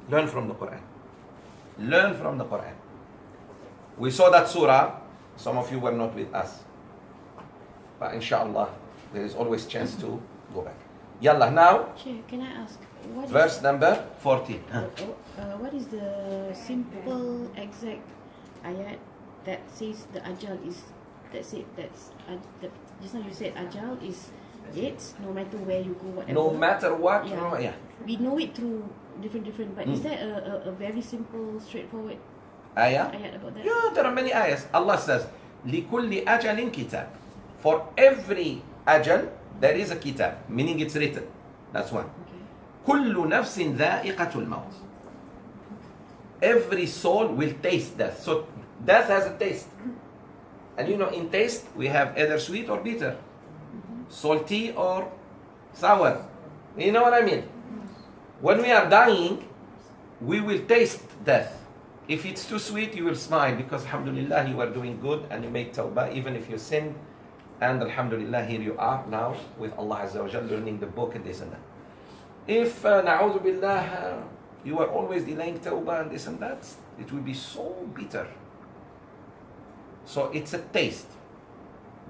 Learn from the Quran. Learn from the Quran. We saw that surah. Some of you were not with us. But inshallah, there is always chance to go back. Yallah, now. Sheikh, can I ask? Verse number 14. What is the simple exact ayat that says the ajal is, that's it, just now you said ajal is it, no matter where you go, whatever. No matter what, yeah. No, yeah. We know it through different, but is there a very simple, straightforward ayat about that? Yeah, there are many ayahs. Allah says, لِكُلِّ أَجَلٍ كِتَابٍ. For every ajal, there is a kitab, meaning it's written. That's one. كُلُّ نَفْسٍ ذَائِقَةُ الْمَوْتِ. Every soul will taste death. So death has a taste. And you know, in taste, we have either sweet or bitter, salty or sour. You know what I mean? When we are dying, we will taste death. If it's too sweet, you will smile because alhamdulillah, you are doing good and you make tawbah even if you sin. And alhamdulillah, here you are now with Allah Azza wa Jal learning the book and this and that. If na'udhu billah, you are always delaying tawbah and this and that, it will be so bitter. So it's a taste.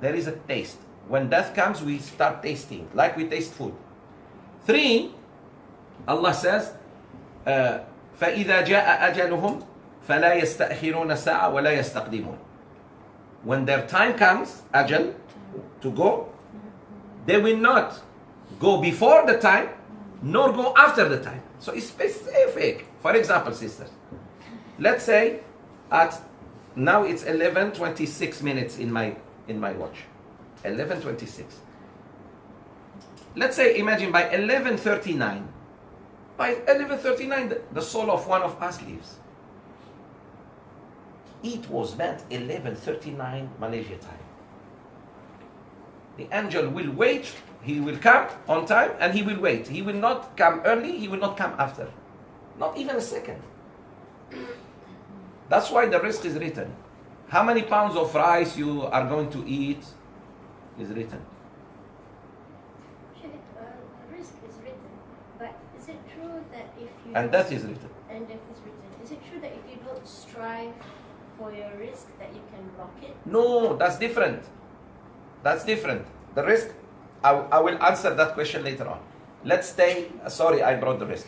There is a taste. When death comes, we start tasting, like we taste food. 3, Allah says, فَإِذَا جَاءَ أَجَلُهُمْ فَلَا يَسْتَأْخِرُونَ سَاعَةً وَلَا يَسْتَقْدِمُونَ. When their time comes, ajal, to go, they will not go before the time, nor go after the time. So it's specific. For example, sisters, let's say now it's 11:26 minutes in my watch. 11:26. Let's say, imagine by 11:39. By 11:39, the soul of one of us leaves. It was meant 11:39 Malaysia time. The angel will wait. He will come on time and he will wait. He will not come early. He will not come after. Not even a second. That's why the risk is written. How many pounds of rice you are going to eat is written. Risk is written. But is it true that if you... And death is written. And death is written. Is it true that if you don't strive for your risk that you can block it? No, that's different. That's different. The risk, I will answer that question later on. Let's stay, sorry, I brought the risk.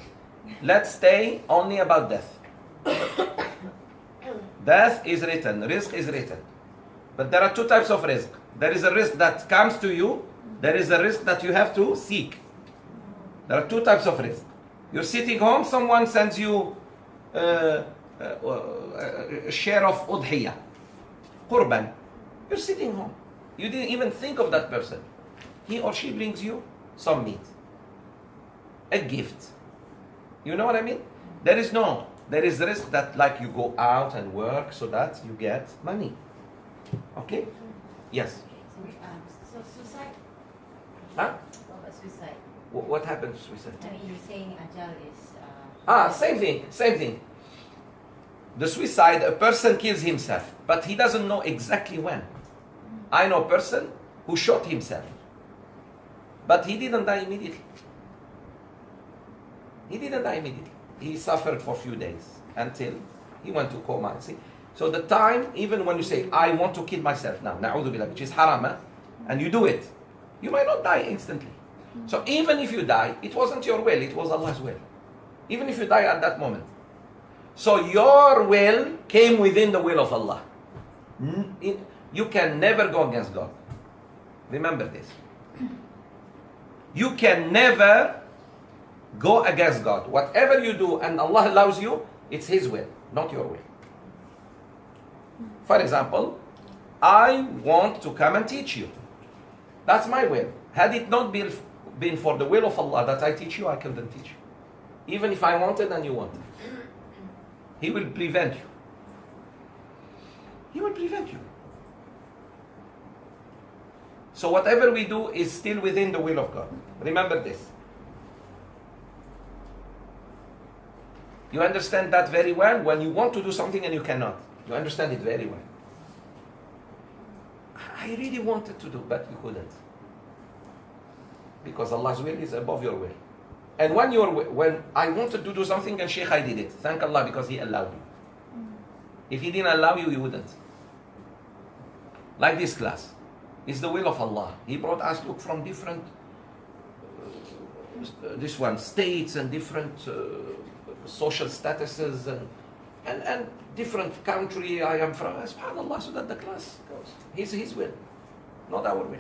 Let's stay only about death. Death is written, risk is written. But there are two types of risk. There is a risk that comes to you. There is a risk that you have to seek. There are two types of risk. You're sitting home, someone sends you a share of udhiyah, qurban. You're sitting home. You didn't even think of that person. He or she brings you some meat, a gift. You know what I mean? There is risk that like you go out and work so that you get money. Okay? Yes. So suicide? Huh? What about suicide? What happened to suicide? I mean, you're saying ajal is... Same thing. The suicide, a person kills himself, but he doesn't know exactly when. I know a person who shot himself, but he didn't die immediately. He suffered for a few days until he went to coma. See? So the time, even when you say, I want to kill myself now, na'udhu billah, which is haram, and you do it, you might not die instantly. So even if you die, it wasn't your will, it was Allah's will. Even if you die at that moment. So your will came within the will of Allah. You can never go against God. Remember this. You can never go against God. Whatever you do and Allah allows you, it's His will, not your will. For example, I want to come and teach you. That's my will. Had it not been for the will of Allah that I teach you, I couldn't teach you. Even if I wanted and you wanted. He will prevent you. He will prevent you. So whatever we do is still within the will of God. Remember this. You understand that very well when you want to do something and you cannot. You understand it very well. I really wanted to do, but you couldn't. Because Allah's will is above your will. And when I wanted to do something and Sheikh, I did it. Thank Allah because He allowed me. If He didn't allow you, you wouldn't. Like this class. It's the will of Allah. He brought us, look, from different states and different social statuses and different country I am from. SubhanAllah, so that the class goes. His will, not our will.